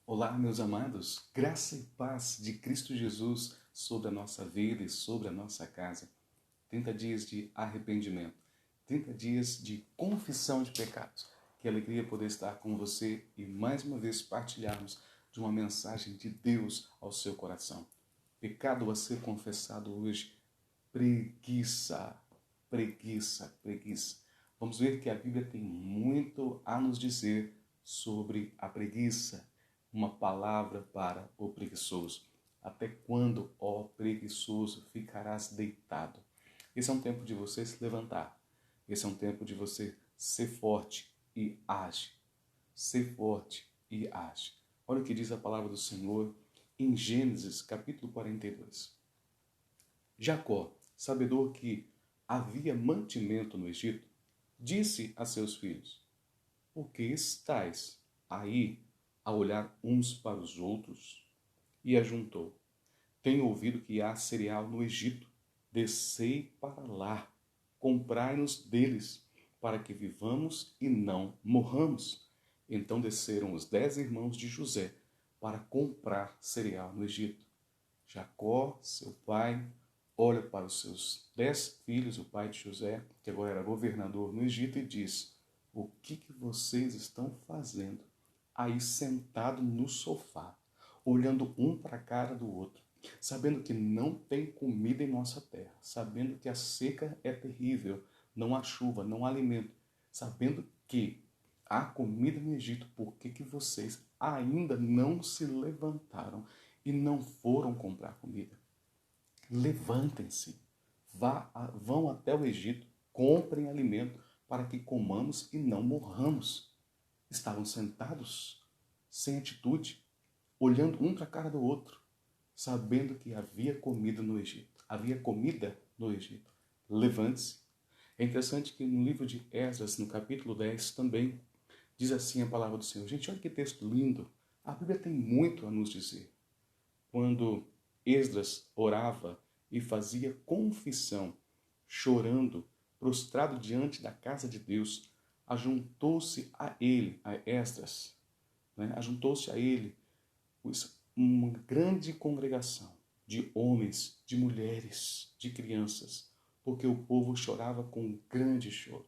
Olá, meus amados, graça e paz de Cristo Jesus sobre a nossa vida e sobre a nossa casa. 30 dias de arrependimento, 30 dias de confissão de pecados. Que alegria poder estar com você e mais uma vez partilharmos de uma mensagem de Deus ao seu coração. Pecado a ser confessado hoje, preguiça, preguiça, preguiça. Vamos ver que a Bíblia tem muito a nos dizer sobre a preguiça. Uma palavra para o preguiçoso. Até quando, ó preguiçoso, ficarás deitado? Esse é um tempo de você se levantar. Esse é um tempo de você ser forte e age. Ser forte e age. Olha o que diz a palavra do Senhor em Gênesis, capítulo 42. Jacó, sabedor que havia mantimento no Egito, disse a seus filhos: por que estáis aí a olhar uns para os outros? E ajuntou: tenho ouvido que há cereal no Egito. Descei para lá, comprai-nos deles, para que vivamos e não morramos. Então desceram os 10 irmãos de José para comprar cereal no Egito. Jacó, seu pai, olha para os seus 10 filhos, o pai de José, que agora era governador no Egito, e diz: o que vocês estão fazendo aí sentado no sofá, olhando um para a cara do outro, sabendo que não tem comida em nossa terra, sabendo que a seca é terrível, não há chuva, não há alimento, sabendo que há comida no Egito, por que vocês ainda não se levantaram e não foram comprar comida? Levantem-se, vão até o Egito, comprem alimento para que comamos e não morramos. Estavam sentados, sem atitude, olhando um para a cara do outro, sabendo que havia comida no Egito. Havia comida no Egito. Levante-se. É interessante que no livro de Esdras, no capítulo 10, também diz assim a palavra do Senhor. Gente, olha que texto lindo. A Bíblia tem muito a nos dizer. Quando Esdras orava e fazia confissão, chorando, prostrado diante da casa de Deus, ajuntou-se a ele, a Esdras, ajuntou-se a ele uma grande congregação de homens, de mulheres, de crianças, porque o povo chorava com grande choro.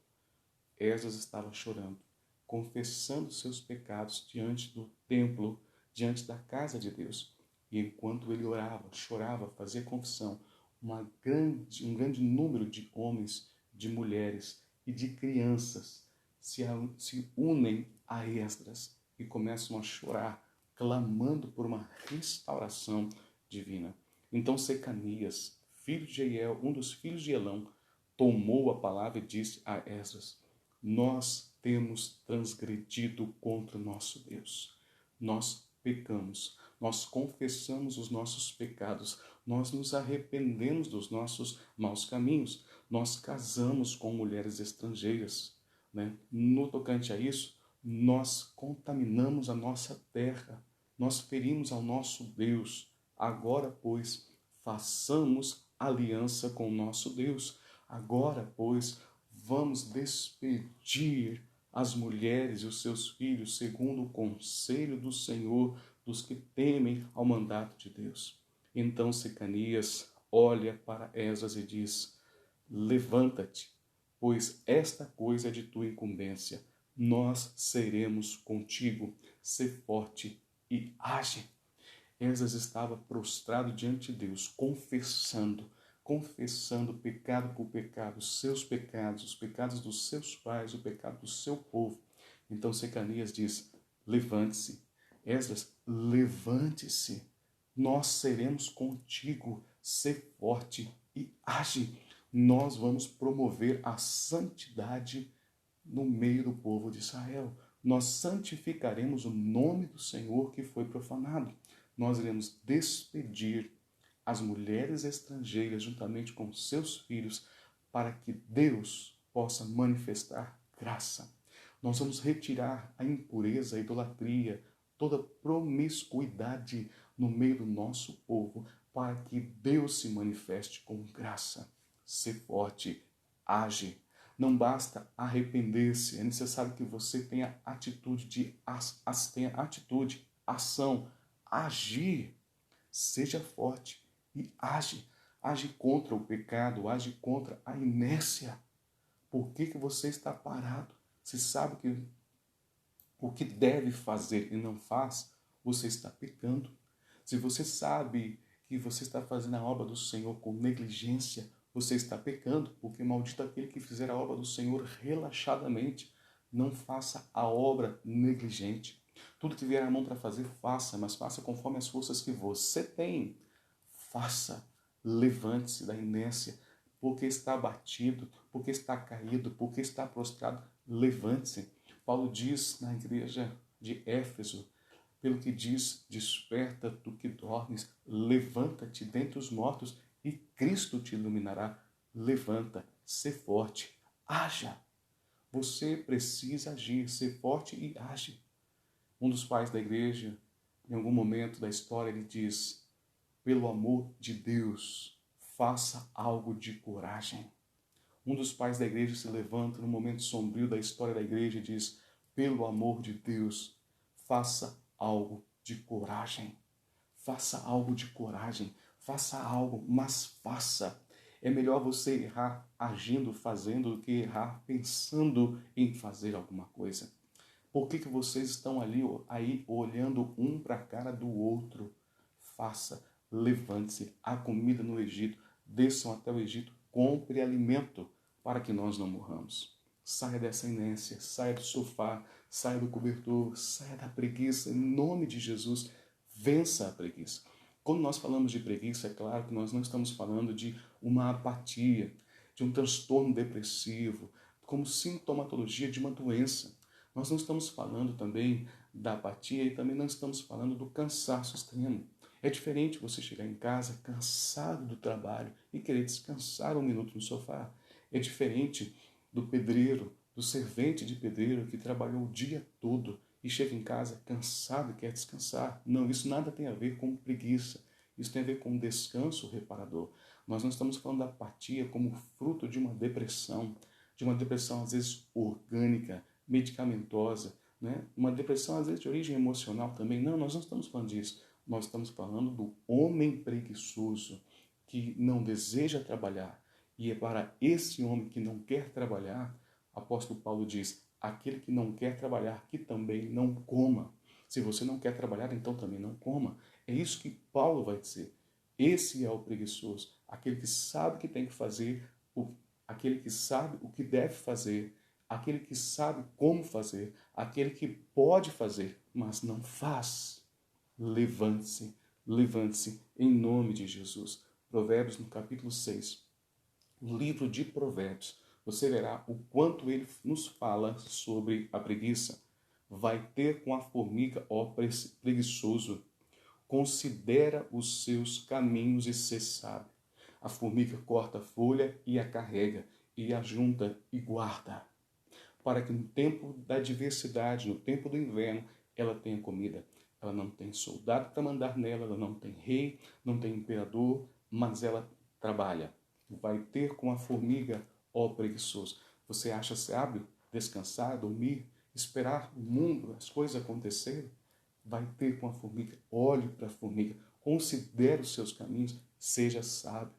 Esdras estava chorando, confessando seus pecados diante do templo, diante da casa de Deus. E enquanto ele orava, chorava, fazia confissão, um grande número de homens, de mulheres e de crianças se unem a Esdras e começam a chorar, clamando por uma restauração divina. Então Secanias, filho de Jeiel, um dos filhos de Elão, tomou a palavra e disse a Esdras: nós temos transgredido contra o nosso Deus. Nós pecamos, nós confessamos os nossos pecados, nós nos arrependemos dos nossos maus caminhos, nós casamos com mulheres estrangeiras. No tocante a isso, nós contaminamos a nossa terra, nós ferimos ao nosso Deus. Agora, pois, façamos aliança com o nosso Deus. Agora, pois, vamos despedir as mulheres e os seus filhos segundo o conselho do Senhor, dos que temem ao mandato de Deus. Então Secanias olha para Esdras e diz: levanta-te, pois esta coisa é de tua incumbência. Nós seremos contigo. Sê forte e age. Esdras estava prostrado diante de Deus, confessando pecado por pecado, os seus pecados, os pecados dos seus pais, o pecado do seu povo. Então Secanias diz: levante-se. Esdras, levante-se. Nós seremos contigo. Sê forte e age. Nós vamos promover a santidade no meio do povo de Israel. Nós santificaremos o nome do Senhor que foi profanado. Nós iremos despedir as mulheres estrangeiras juntamente com seus filhos para que Deus possa manifestar graça. Nós vamos retirar a impureza, a idolatria, toda promiscuidade no meio do nosso povo para que Deus se manifeste com graça. Sê forte, age. Não basta arrepender-se, é necessário que você tenha atitude ação, agir. Seja forte e age. Age contra o pecado, age contra a inércia. Por que você está parado? Se sabe que o que deve fazer e não faz, você está pecando. Se você sabe que você está fazendo a obra do Senhor com negligência, você está pecando, porque maldito aquele que fizer a obra do Senhor relaxadamente. Não faça a obra negligente. Tudo que vier à mão para fazer, faça, mas faça conforme as forças que você tem. Faça, levante-se da inércia, porque está abatido, porque está caído, porque está prostrado, levante-se. Paulo diz na igreja de Éfeso, pelo que diz, desperta tu que dormes, levanta-te dentre os mortos e Cristo te iluminará. Levanta, sê forte, haja. Você precisa agir, ser forte e age. Um dos pais da igreja, em algum momento da história, ele diz, pelo amor de Deus, faça algo de coragem. Um dos pais da igreja se levanta no momento sombrio da história da igreja e diz, pelo amor de Deus, faça algo de coragem. Faça algo de coragem. Faça algo, mas faça. É melhor você errar agindo, fazendo, do que errar pensando em fazer alguma coisa. Por que vocês estão aí olhando um para a cara do outro? Faça, levante-se. Há comida no Egito. Desçam até o Egito. Compre alimento para que nós não morramos. Saia dessa inércia, saia do sofá, saia do cobertor, saia da preguiça. Em nome de Jesus, vença a preguiça. Quando nós falamos de preguiça, é claro que nós não estamos falando de uma apatia, de um transtorno depressivo, como sintomatologia de uma doença. Nós não estamos falando também da apatia e também não estamos falando do cansaço extremo. É diferente você chegar em casa cansado do trabalho e querer descansar um minuto no sofá. É diferente do pedreiro, do servente de pedreiro que trabalhou o dia todo e chega em casa cansado e quer descansar. Não, isso nada tem a ver com preguiça. Isso tem a ver com descanso reparador. Nós não estamos falando da apatia como fruto de uma depressão às vezes orgânica, medicamentosa, né? Uma depressão às vezes de origem emocional também. Não, nós não estamos falando disso. Nós estamos falando do homem preguiçoso que não deseja trabalhar. E é para esse homem que não quer trabalhar, o apóstolo Paulo diz, aquele que não quer trabalhar, que também não coma. Se você não quer trabalhar, então também não coma. É isso que Paulo vai dizer. Esse é o preguiçoso, aquele que sabe o que tem que fazer, aquele que sabe o que deve fazer, aquele que sabe como fazer, aquele que pode fazer, mas não faz. Levante-se, levante-se em nome de Jesus. Provérbios no capítulo 6, o livro de Provérbios, você verá o quanto ele nos fala sobre a preguiça. Vai ter com a formiga, ó preguiçoso, considera os seus caminhos e se sábio. A formiga corta a folha e a carrega, e a junta e guarda, para que no tempo da adversidade, no tempo do inverno, ela tenha comida. Ela não tem soldado para mandar nela, ela não tem rei, não tem imperador, mas ela trabalha. Vai ter com a formiga, ó preguiçoso. Você acha sábio descansar, dormir, esperar o mundo, as coisas acontecerem? Vai ter com a formiga, olhe para a formiga, considere os seus caminhos, seja sábio,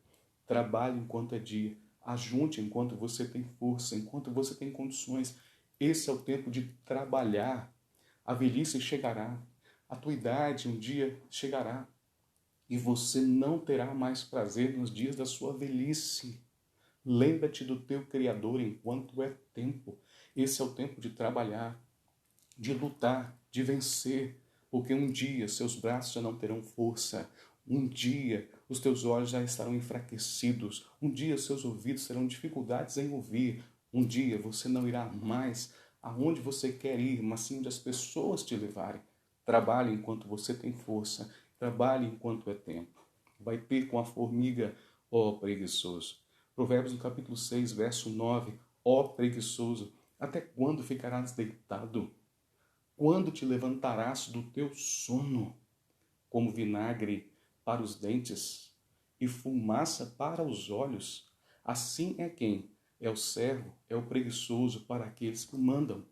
trabalhe enquanto é dia, ajunte enquanto você tem força, enquanto você tem condições. Esse é o tempo de trabalhar. A velhice chegará, a tua idade um dia chegará e você não terá mais prazer nos dias da sua velhice. Lembra-te do teu Criador enquanto é tempo. Esse é o tempo de trabalhar, de lutar, de vencer, porque um dia seus braços já não terão força, um dia os teus olhos já estarão enfraquecidos, um dia seus ouvidos terão dificuldades em ouvir, um dia você não irá mais aonde você quer ir, mas sim onde as pessoas te levarem. Trabalhe enquanto você tem força, trabalhe enquanto é tempo. Vai ter com a formiga, ó preguiçoso. Provérbios no capítulo 6, verso 9, ó preguiçoso, até quando ficarás deitado? Quando te levantarás do teu sono, como vinagre para os dentes e fumaça para os olhos? Assim é quem é o servo, é o preguiçoso para aqueles que o mandam.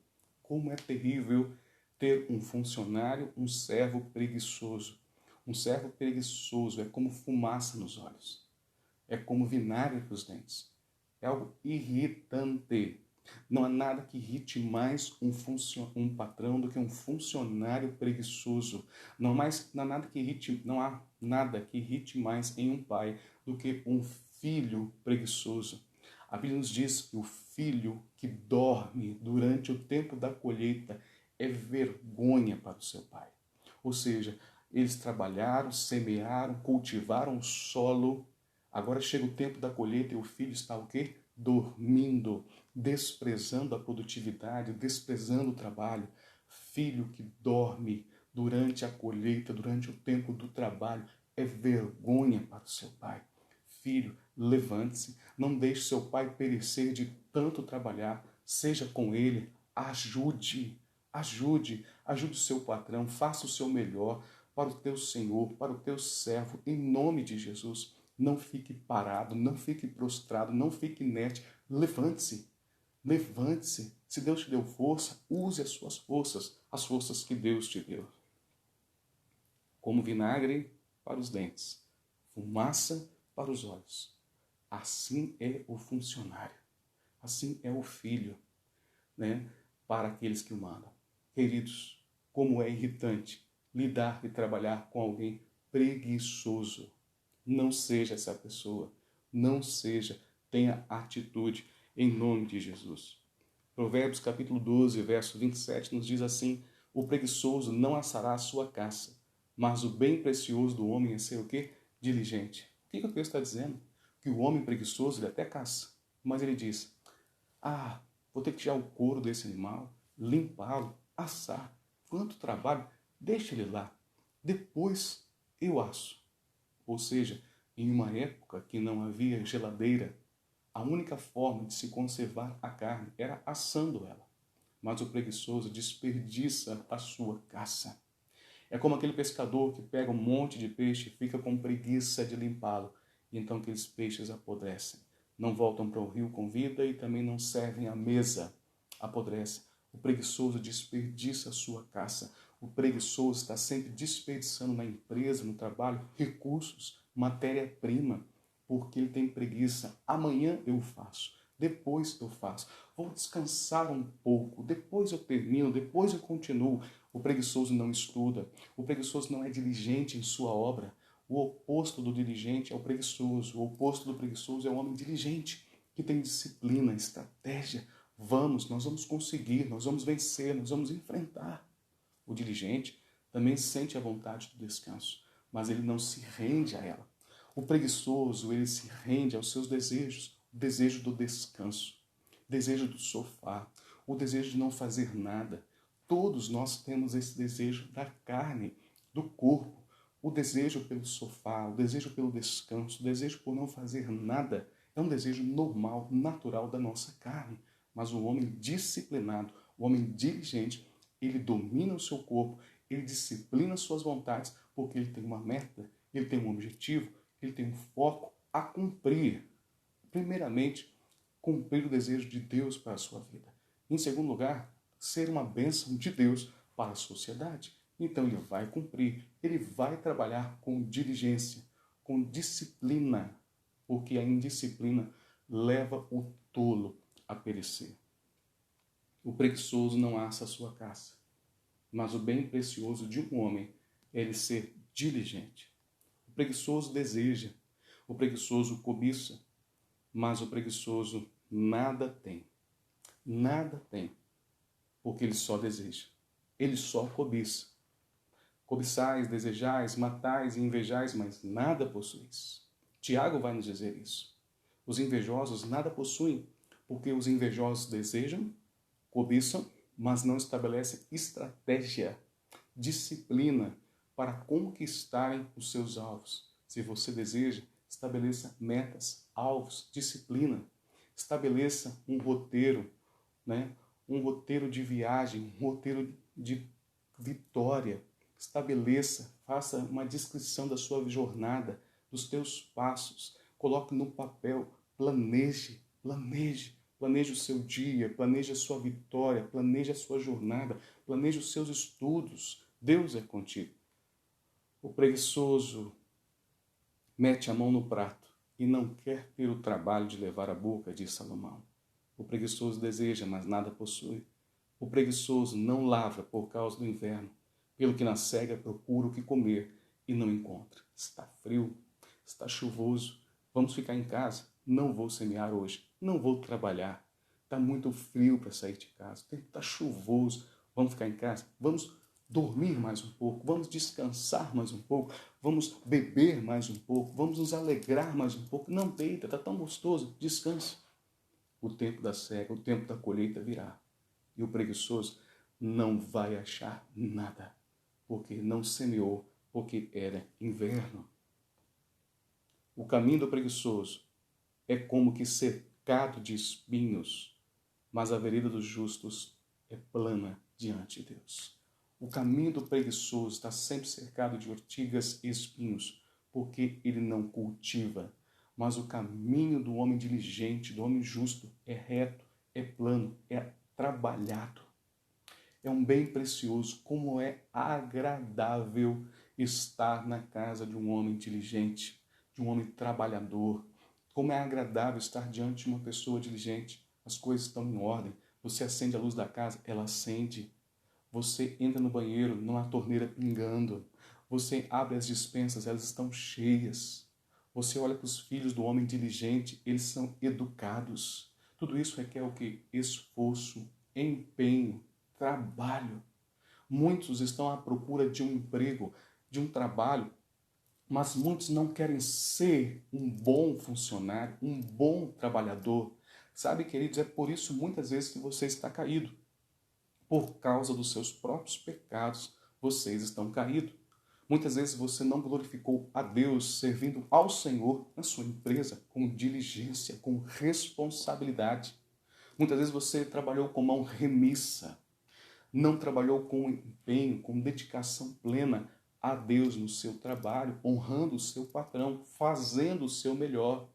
Como é terrível ter um funcionário, um servo preguiçoso. Um servo preguiçoso é como fumaça nos olhos, é como vinagre para os dentes, é algo irritante. Não há nada que irrite mais um patrão do que um funcionário preguiçoso. Não há nada que irrite mais em um pai do que um filho preguiçoso. A Bíblia nos diz que o filho que dorme durante o tempo da colheita é vergonha para o seu pai. Ou seja, eles trabalharam, semearam, cultivaram o solo. Agora chega o tempo da colheita e o filho está o quê? Dormindo, desprezando a produtividade, desprezando o trabalho. Filho que dorme durante a colheita, durante o tempo do trabalho, é vergonha para o seu pai. Filho, levante-se, não deixe seu pai perecer de tanto trabalhar, seja com ele, ajude o seu patrão, faça o seu melhor para o teu Senhor, para o teu servo, em nome de Jesus. Não fique parado, não fique prostrado, não fique inerte, levante-se, levante-se. Se Deus te deu força, use as forças que Deus te deu. Como vinagre para os dentes, fumaça para os olhos. Assim é o funcionário, assim é o filho, né, para aqueles que o mandam. Queridos, como é irritante lidar e trabalhar com alguém preguiçoso. Não seja essa pessoa, não seja, tenha atitude em nome de Jesus. Provérbios capítulo 12, verso 27 nos diz assim: o preguiçoso não assará a sua caça, mas o bem precioso do homem é ser o quê? Diligente. O que o texto está dizendo? Que o homem preguiçoso ele até caça, mas ele diz: vou ter que tirar o couro desse animal, limpá-lo, assar. Quanto trabalho, deixa ele lá. Depois eu asso. Ou seja, em uma época que não havia geladeira, a única forma de se conservar a carne era assando ela. Mas o preguiçoso desperdiça a sua caça. É como aquele pescador que pega um monte de peixe e fica com preguiça de limpá-lo. E então aqueles peixes apodrecem. Não voltam para o rio com vida e também não servem à mesa. Apodrecem. O preguiçoso desperdiça a sua caça. O preguiçoso está sempre desperdiçando na empresa, no trabalho, recursos, matéria-prima, porque ele tem preguiça. Amanhã eu faço, depois eu faço. Vou descansar um pouco, depois eu termino, depois eu continuo. O preguiçoso não estuda, o preguiçoso não é diligente em sua obra. O oposto do diligente é o preguiçoso, o oposto do preguiçoso é o homem diligente, que tem disciplina, estratégia. Nós vamos conseguir, nós vamos vencer, nós vamos enfrentar. O diligente também sente a vontade do descanso, mas ele não se rende a ela. O preguiçoso, ele se rende aos seus desejos, o desejo do descanso, o desejo do sofá, o desejo de não fazer nada. Todos nós temos esse desejo da carne, do corpo, o desejo pelo sofá, o desejo pelo descanso, o desejo por não fazer nada. É um desejo normal, natural da nossa carne. Mas o homem disciplinado, o homem diligente, ele domina o seu corpo, ele disciplina suas vontades, porque ele tem uma meta, ele tem um objetivo, ele tem um foco a cumprir. Primeiramente, cumprir o desejo de Deus para a sua vida. Em segundo lugar, ser uma bênção de Deus para a sociedade. Então ele vai cumprir, ele vai trabalhar com diligência, com disciplina, porque a indisciplina leva o tolo a perecer. O preguiçoso não assa a sua caça, mas o bem precioso de um homem é ele ser diligente. O preguiçoso deseja, o preguiçoso cobiça, mas o preguiçoso nada tem. Nada tem, porque ele só deseja, ele só cobiça. Cobiçais, desejais, matais e invejais, mas nada possuís. Tiago vai nos dizer isso. Os invejosos nada possuem, porque os invejosos desejam, cobiçam, mas não estabelecem estratégia, disciplina para conquistarem os seus alvos. Se você deseja, estabeleça metas, alvos, disciplina. Estabeleça um roteiro, um roteiro de viagem, um roteiro de vitória. Estabeleça, faça uma descrição da sua jornada, dos teus passos. Coloque no papel, planeje, planeje o seu dia, planeje a sua vitória, planeje a sua jornada, planeje os seus estudos. Deus é contigo. O preguiçoso mete a mão no prato e não quer ter o trabalho de levar a boca, diz Salomão. O preguiçoso deseja, mas nada possui. O preguiçoso não lavra por causa do inverno, pelo que na cega procura o que comer e não encontra. Está frio, está chuvoso, vamos ficar em casa? Não vou semear hoje, não vou trabalhar. Está muito frio para sair de casa, está chuvoso, vamos ficar em casa? Vamos dormir mais um pouco, vamos descansar mais um pouco, vamos beber mais um pouco, vamos nos alegrar mais um pouco. Não deita, está tão gostoso, descanse. O tempo da cega, o tempo da colheita virá. E o preguiçoso não vai achar nada, porque não semeou, porque era inverno. O caminho do preguiçoso é como que cercado de espinhos, mas a vereda dos justos é plana diante de Deus. O caminho do preguiçoso está sempre cercado de ortigas e espinhos, porque ele não cultiva. Mas o caminho do homem diligente, do homem justo, é reto, é plano, é trabalhado. É um bem precioso, como é agradável estar na casa de um homem diligente, de um homem trabalhador. Como é agradável estar diante de uma pessoa diligente. As coisas estão em ordem. Você acende a luz da casa, ela acende. Você entra no banheiro, não há torneira pingando. Você abre as dispensas, elas estão cheias. Você olha para os filhos do homem diligente, eles são educados. Tudo isso requer o quê? Esforço, empenho, trabalho. Muitos estão à procura de um emprego, de um trabalho, mas muitos não querem ser um bom funcionário, um bom trabalhador. Sabe, queridos, é por isso muitas vezes que você está caído. Por causa dos seus próprios pecados, vocês estão caídos. Muitas vezes você não glorificou a Deus servindo ao Senhor na sua empresa com diligência, com responsabilidade. Muitas vezes você trabalhou com mão remissa, não trabalhou com empenho, com dedicação plena a Deus no seu trabalho, honrando o seu patrão, fazendo o seu melhor.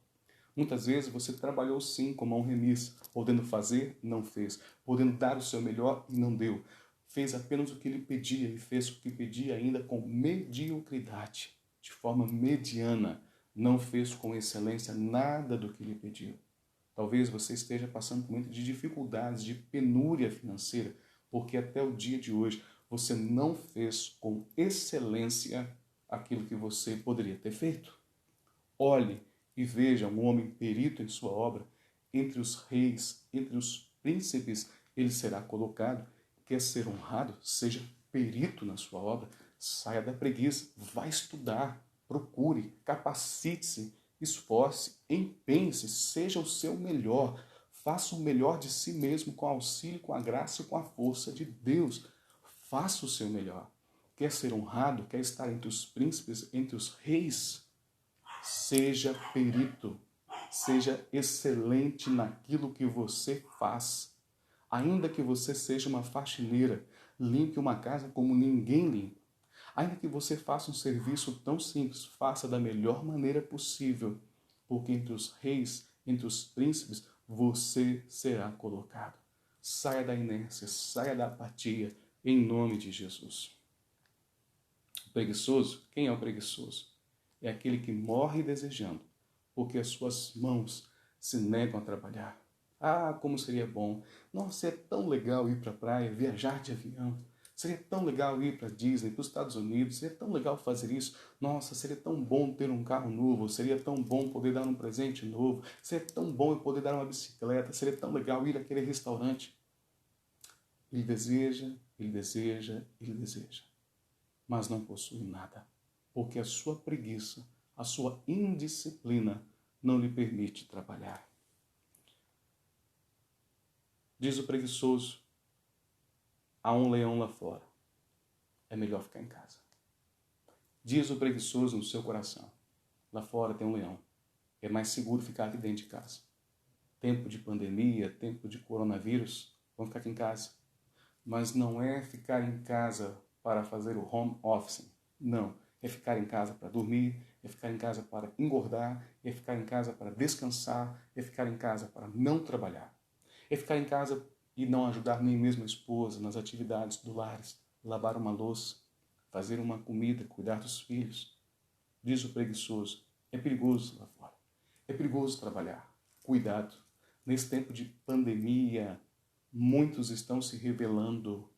Muitas vezes você trabalhou sim com mão remissa, podendo fazer, não fez, podendo dar o seu melhor e não deu. Fez apenas o que ele pedia e fez o que pedia ainda com mediocridade, de forma mediana. Não fez com excelência nada do que ele pediu. Talvez você esteja passando por muitas dificuldades, de penúria financeira, porque até o dia de hoje você não fez com excelência aquilo que você poderia ter feito. Olhe e veja um homem perito em sua obra, entre os reis, entre os príncipes, ele será colocado. Quer ser honrado? Seja perito na sua obra, saia da preguiça, vá estudar, procure, capacite-se, esforce, empenhe-se, seja o seu melhor, faça o melhor de si mesmo com auxílio, com a graça e com a força de Deus. Faça o seu melhor. Quer ser honrado? Quer estar entre os príncipes, entre os reis? Seja perito, seja excelente naquilo que você faz. Ainda que você seja uma faxineira, limpe uma casa como ninguém limpa. Ainda que você faça um serviço tão simples, faça da melhor maneira possível, porque entre os reis, entre os príncipes, você será colocado. Saia da inércia, saia da apatia, em nome de Jesus. O preguiçoso, quem é o preguiçoso? É aquele que morre desejando, porque as suas mãos se negam a trabalhar. Ah, como seria bom! Nossa, é tão legal ir para a praia, viajar de avião. Seria tão legal ir para a Disney, para os Estados Unidos. Seria tão legal fazer isso. Nossa, seria tão bom ter um carro novo. Seria tão bom poder dar um presente novo. Seria tão bom eu poder dar uma bicicleta. Seria tão legal ir àquele restaurante. Ele deseja, ele deseja, ele deseja, mas não possui nada, porque a sua preguiça, a sua indisciplina não lhe permite trabalhar. Diz o preguiçoso, há um leão lá fora, é melhor ficar em casa. Diz o preguiçoso no seu coração, lá fora tem um leão, é mais seguro ficar aqui dentro de casa. Tempo de pandemia, tempo de coronavírus, vamos ficar aqui em casa. Mas não é ficar em casa para fazer o home office, não. É ficar em casa para dormir, é ficar em casa para engordar, é ficar em casa para descansar, é ficar em casa para não trabalhar. É ficar em casa e não ajudar nem mesmo a esposa nas atividades do lar, lavar uma louça, fazer uma comida, cuidar dos filhos. Diz o preguiçoso, é perigoso lá fora. É perigoso trabalhar. Cuidado. Nesse tempo de pandemia, muitos estão se rebelando.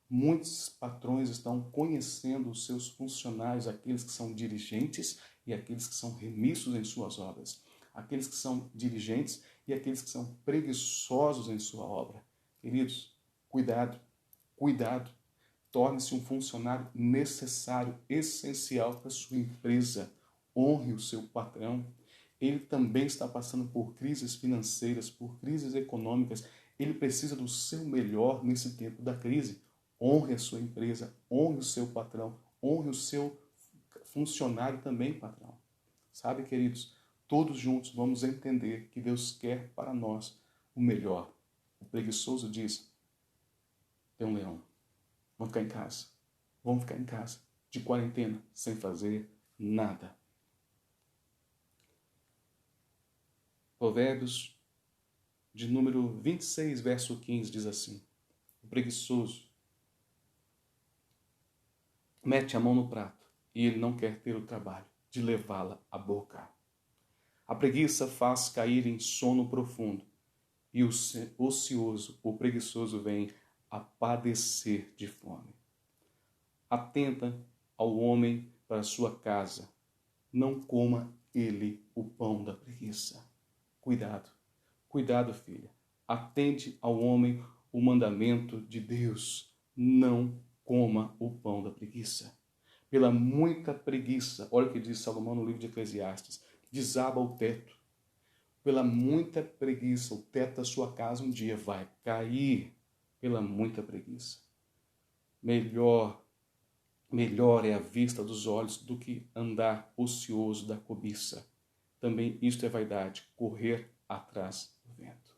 Muitos patrões estão conhecendo os seus funcionários, aqueles que são dirigentes e aqueles que são remissos em suas obras. Aqueles que são dirigentes e aqueles que são preguiçosos em sua obra. Queridos, cuidado, cuidado. Torne-se um funcionário necessário, essencial para a sua empresa. Honre o seu patrão. Ele também está passando por crises financeiras, por crises econômicas. Ele precisa do seu melhor nesse tempo da crise. Honre a sua empresa, honre o seu patrão, honre o seu funcionário também, patrão. Sabe, queridos, todos juntos vamos entender que Deus quer para nós o melhor. O preguiçoso diz, tem um leão, vamos ficar em casa. Vamos ficar em casa, de quarentena, sem fazer nada. Provérbios de número 26, verso 15, diz assim, o preguiçoso mete a mão no prato e ele não quer ter o trabalho de levá-la à boca. A preguiça faz cair em sono profundo e o ocioso, o preguiçoso, vem a padecer de fome. Atenta ao homem para sua casa, não coma ele o pão da preguiça. Cuidado, cuidado, filha. Atende ao homem o mandamento de Deus, não coma o pão da preguiça. Pela muita preguiça, olha o que diz Salomão no livro de Eclesiastes, desaba o teto. Pela muita preguiça, o teto da sua casa um dia vai cair. Pela muita preguiça. Melhor é a vista dos olhos do que andar ocioso da cobiça. Também isto é vaidade, correr atrás do vento.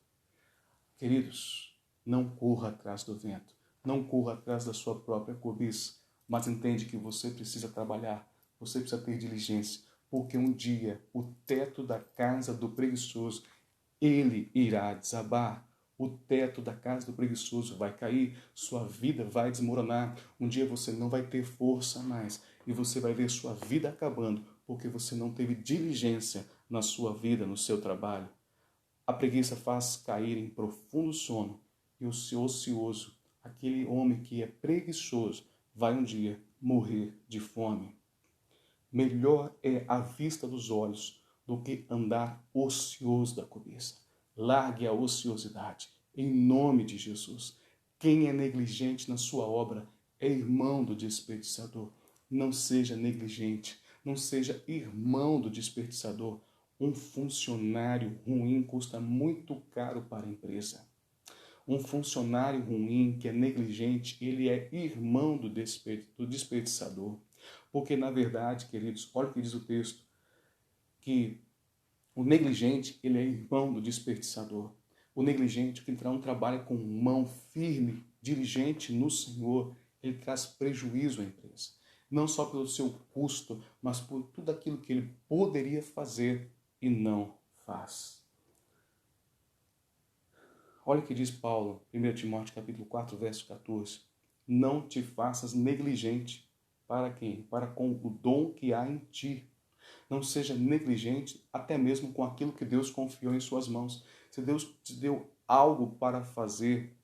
Queridos, não corra atrás do vento. Não corra atrás da sua própria cobiça, mas entende que você precisa trabalhar, você precisa ter diligência, porque um dia o teto da casa do preguiçoso, ele irá desabar. O teto da casa do preguiçoso vai cair, sua vida vai desmoronar. Um dia você não vai ter força mais e você vai ver sua vida acabando, porque você não teve diligência na sua vida, no seu trabalho. A preguiça faz cair em profundo sono e o seu ocioso, aquele homem que é preguiçoso, vai um dia morrer de fome. Melhor é a vista dos olhos do que andar ocioso da cobiça. Largue a ociosidade, em nome de Jesus. Quem é negligente na sua obra é irmão do desperdiçador. Não seja negligente, não seja irmão do desperdiçador. Um funcionário ruim custa muito caro para a empresa. Um funcionário ruim, que é negligente, ele é irmão do desperdiçador. Porque, na verdade, queridos, olha o que diz o texto, que o negligente, ele é irmão do desperdiçador. O negligente, que não trabalha com mão firme, diligente no Senhor, ele traz prejuízo à empresa. Não só pelo seu custo, mas por tudo aquilo que ele poderia fazer e não faz. Olha o que diz Paulo, 1 Timóteo capítulo 4, verso 14. Não te faças negligente. Para quem? Para com o dom que há em ti. Não seja negligente até mesmo com aquilo que Deus confiou em suas mãos. Se Deus te deu algo para fazer,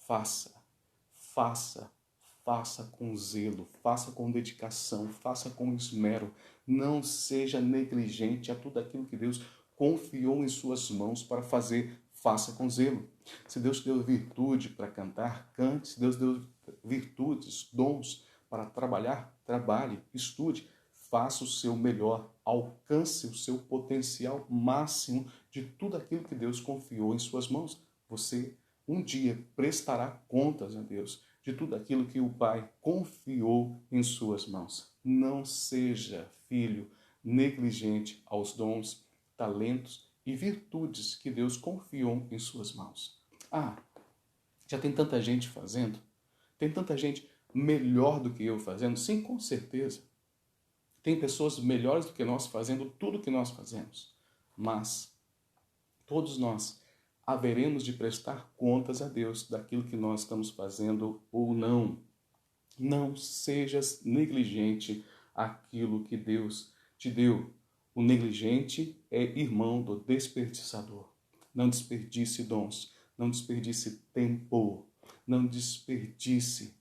faça. Faça. Faça com zelo, faça com dedicação, faça com esmero. Não seja negligente a tudo aquilo que Deus confiou em suas mãos para fazer. Faça com zelo. Se Deus te deu virtude para cantar, cante. Se Deus deu virtudes, dons para trabalhar, trabalhe, estude. Faça o seu melhor. Alcance o seu potencial máximo de tudo aquilo que Deus confiou em suas mãos. Você um dia prestará contas a Deus de tudo aquilo que o Pai confiou em suas mãos. Não seja, filho, negligente aos dons, talentos e virtudes que Deus confiou em suas mãos. Já tem tanta gente fazendo? Tem tanta gente melhor do que eu fazendo? Sim, com certeza. Tem pessoas melhores do que nós fazendo tudo que nós fazemos. Mas todos nós haveremos de prestar contas a Deus daquilo que nós estamos fazendo ou não. Não sejas negligente àquilo que Deus te deu. O negligente é irmão do desperdiçador. Não desperdice dons, não desperdice tempo, não desperdice,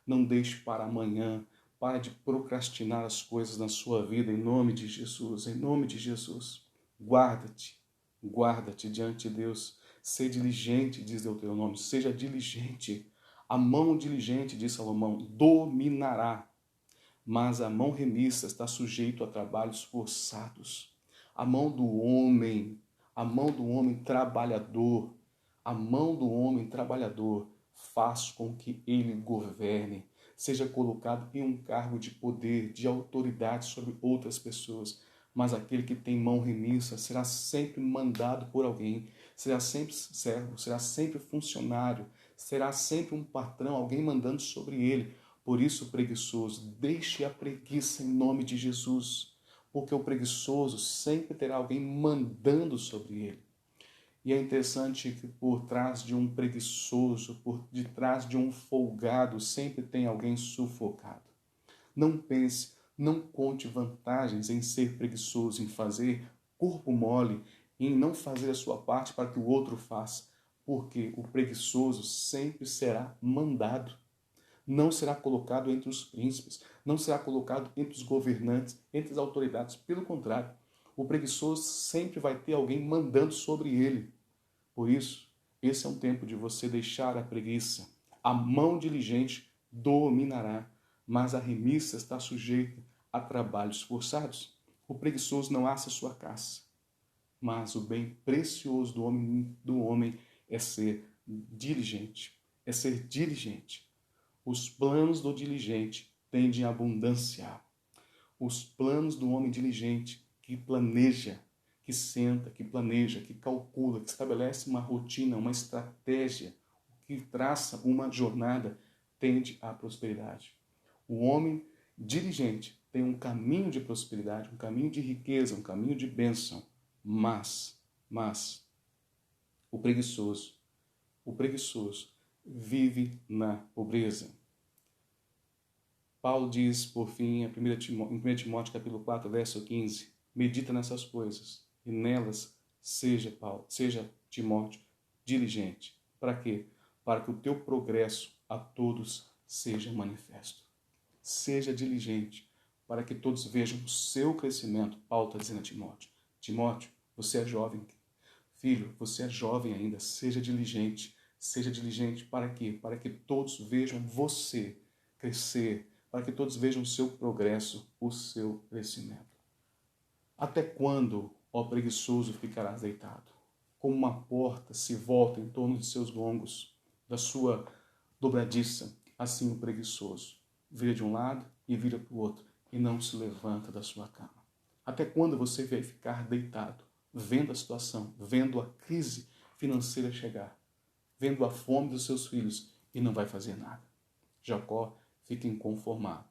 não deixe para amanhã. Para de procrastinar as coisas na sua vida, em nome de Jesus, em nome de Jesus. Guarda-te diante de Deus. Seja diligente, diz Deuteronômio, seja diligente. A mão diligente, diz Salomão, dominará, mas a mão remissa está sujeito a trabalhos forçados. A mão do homem trabalhador, a mão do homem trabalhador faz com que ele governe, seja colocado em um cargo de poder, de autoridade sobre outras pessoas. Mas aquele que tem mão remissa será sempre mandado por alguém, será sempre servo, será sempre funcionário, será sempre um patrão, alguém mandando sobre ele. Por isso, preguiçoso, deixe a preguiça em nome de Jesus, porque o preguiçoso sempre terá alguém mandando sobre ele. E é interessante que por trás de um preguiçoso, por detrás de um folgado, sempre tem alguém sufocado. Não pense, não conte vantagens em ser preguiçoso, em fazer corpo mole, em não fazer a sua parte para que o outro faça, porque o preguiçoso sempre será mandado. Não será colocado entre os príncipes, não será colocado entre os governantes, entre as autoridades. Pelo contrário, o preguiçoso sempre vai ter alguém mandando sobre ele. Por isso, esse é um tempo de você deixar a preguiça. A mão diligente dominará, mas a remissa está sujeita a trabalhos forçados. O preguiçoso não assa sua caça, mas o bem precioso do homem é ser diligente. É ser diligente. Os planos do diligente tendem à abundância. Os planos do homem diligente que planeja, que senta, que planeja, que calcula, que estabelece uma rotina, uma estratégia, que traça uma jornada, tende à prosperidade. O homem diligente tem um caminho de prosperidade, um caminho de riqueza, um caminho de bênção, mas o preguiçoso vive na pobreza. Paulo diz, por fim, em 1 Timóteo capítulo 4, verso 15, medita nessas coisas, e nelas seja Timóteo diligente. Para quê? Para que o teu progresso a todos seja manifesto. Seja diligente, para que todos vejam o seu crescimento. Paulo está dizendo a Timóteo, Timóteo, você é jovem. Filho, você é jovem ainda, seja diligente. Seja diligente para quê? Para que todos vejam você crescer, para que todos vejam o seu progresso, o seu crescimento. Até quando, ó preguiçoso, ficarás deitado? Como uma porta se volta em torno de seus longos, da sua dobradiça, assim o preguiçoso vira de um lado e vira para o outro, e não se levanta da sua cama. Até quando você vai ficar deitado, vendo a situação, vendo a crise financeira chegar, vendo a fome dos seus filhos e não vai fazer nada? Jacó fica inconformado,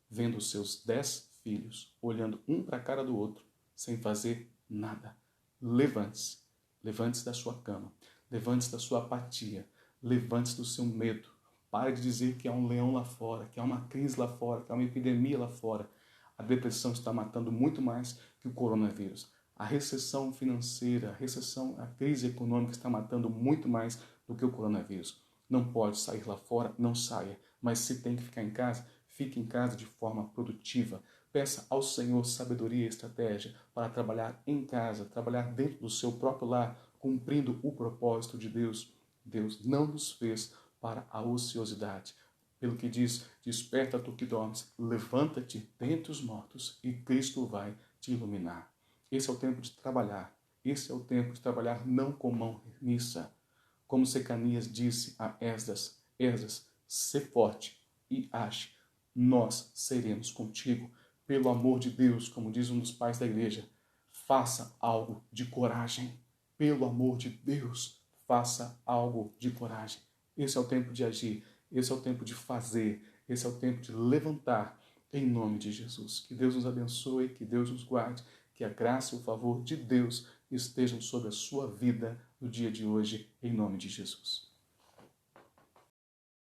vendo os seus 10 filhos olhando um para a cara do outro, sem fazer nada. Levante-se, levante-se da sua cama, levante-se da sua apatia, levante-se do seu medo. Pare de dizer que há um leão lá fora, que há uma crise lá fora, que há uma epidemia lá fora. A depressão está matando muito mais que o coronavírus. A recessão financeira, a crise econômica está matando muito mais do que o coronavírus. Não pode sair lá fora, não saia. Mas se tem que ficar em casa, fique em casa de forma produtiva. Peça ao Senhor sabedoria e estratégia para trabalhar em casa, trabalhar dentro do seu próprio lar, cumprindo o propósito de Deus. Deus não nos fez para a ociosidade. Pelo que diz, desperta tu que dormes, levanta-te dentre os mortos e Cristo vai te iluminar. Esse é o tempo de trabalhar. Esse é o tempo de trabalhar não com mão remissa. Como Secanias disse a Esdras, sê forte e age, nós seremos contigo. Pelo amor de Deus, como diz um dos pais da igreja, faça algo de coragem. Pelo amor de Deus, faça algo de coragem. Esse é o tempo de agir, esse é o tempo de fazer, esse é o tempo de levantar, em nome de Jesus. Que Deus nos abençoe, que Deus nos guarde, que a graça e o favor de Deus estejam sobre a sua vida, no dia de hoje, em nome de Jesus.